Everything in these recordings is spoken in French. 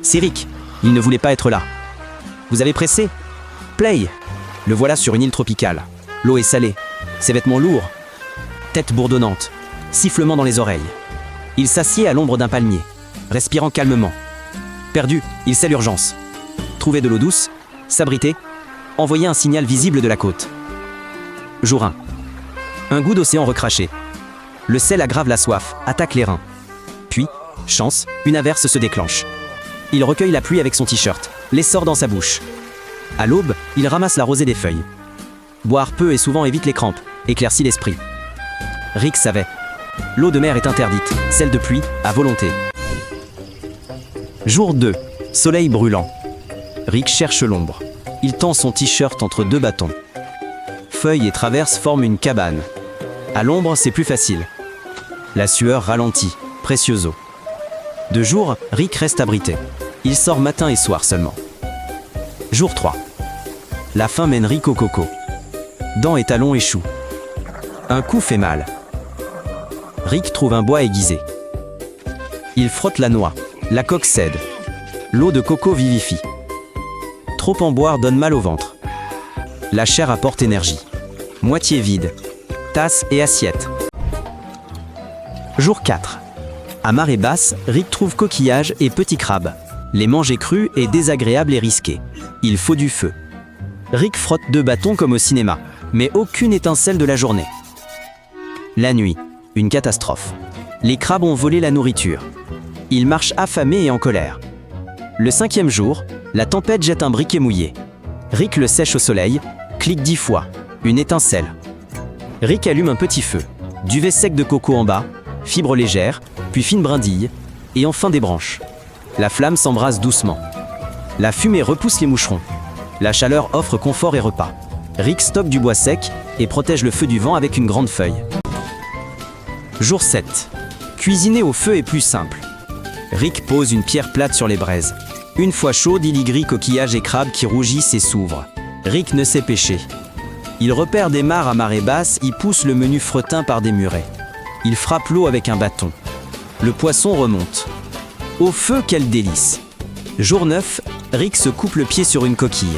C'est Rick. Il ne voulait pas être là. Vous avez pressé? Play! Le voilà sur une île tropicale. L'eau est salée. Ses vêtements lourds. Tête bourdonnante. Sifflement dans les oreilles. Il s'assied à l'ombre d'un palmier, respirant calmement. Perdu, il sait l'urgence. Trouver de l'eau douce, s'abriter, envoyer un signal visible de la côte. Jour 1. Un goût d'océan recraché. Le sel aggrave la soif, attaque les reins. Puis, chance, une averse se déclenche. Il recueille la pluie avec son t-shirt, l'essor dans sa bouche. À l'aube, il ramasse la rosée des feuilles. Boire peu et souvent évite les crampes, éclaircit l'esprit. Rick savait. L'eau de mer est interdite, celle de pluie, à volonté. Jour 2. Soleil brûlant. Rick cherche l'ombre. Il tend son t-shirt entre deux bâtons. Feuilles et traverses forment une cabane. À l'ombre, c'est plus facile. La sueur ralentit, précieux eau. De jour, Rick reste abrité. Il sort matin et soir seulement. Jour 3. La faim mène Rick au coco. Dents et talons échouent. Un coup fait mal. Rick trouve un bois aiguisé. Il frotte la noix. La coque cède. L'eau de coco vivifie. Trop en boire donne mal au ventre. La chair apporte énergie. Moitié vide. Tasse et assiette. Jour 4. À marée basse, Rick trouve coquillages et petits crabes. Les manger crus est désagréable et risqué. Il faut du feu. Rick frotte deux bâtons comme au cinéma, mais aucune étincelle de la journée. La nuit, une catastrophe. Les crabes ont volé la nourriture. Il marche affamé et en colère. Le 5e jour, la tempête jette un briquet mouillé. Rick le sèche au soleil, clique 10 fois. Une étincelle. Rick allume un petit feu. Duvet sec de coco en bas, fibres légères, puis fines brindilles, et enfin des branches. La flamme s'embrase doucement. La fumée repousse les moucherons. La chaleur offre confort et repas. Rick stocke du bois sec et protège le feu du vent avec une grande feuille. Jour 7. Cuisiner au feu est plus simple. Rick pose une pierre plate sur les braises. Une fois chaude, il y grille coquillages et crabes qui rougissent et s'ouvrent. Rick ne sait pêcher. Il repère des mares à marée basse, y pousse le menu fretin par des murets. Il frappe l'eau avec un bâton. Le poisson remonte. Au feu, quel délice! Jour 9, Rick se coupe le pied sur une coquille.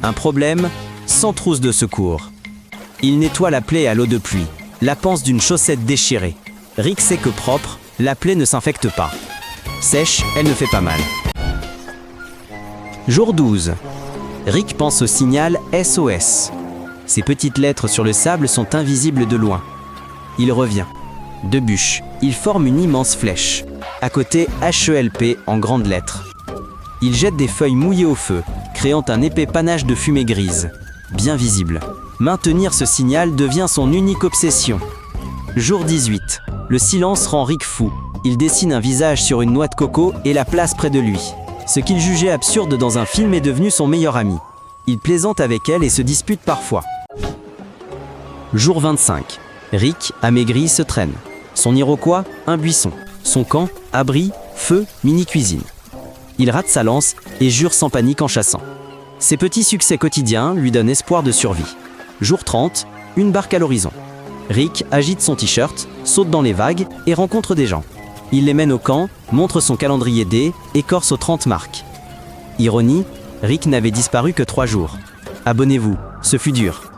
Un problème, sans trousse de secours. Il nettoie la plaie à l'eau de pluie, la panse d'une chaussette déchirée. Rick sait que propre, la plaie ne s'infecte pas. Sèche, elle ne fait pas mal. Jour 12. Rick pense au signal SOS. Ces petites lettres sur le sable sont invisibles de loin. Il revient. De bûches, il forme une immense flèche. À côté, HELP en grandes lettres. Il jette des feuilles mouillées au feu, créant un épais panache de fumée grise. Bien visible. Maintenir ce signal devient son unique obsession. Jour 18. Le silence rend Rick fou. Il dessine un visage sur une noix de coco et la place près de lui. Ce qu'il jugeait absurde dans un film est devenu son meilleur ami. Il plaisante avec elle et se dispute parfois. Jour 25. Rick, amaigri, se traîne. Son Iroquois, un buisson. Son camp, abri, feu, mini-cuisine. Il rate sa lance et jure sans panique en chassant. Ces petits succès quotidiens lui donnent espoir de survie. Jour 30, une barque à l'horizon. Rick agite son t-shirt, saute dans les vagues et rencontre des gens. Il les mène au camp, montre son calendrier D et corse aux 30 marques. Ironie, Rick n'avait disparu que 3 jours. Abonnez-vous, ce fut dur.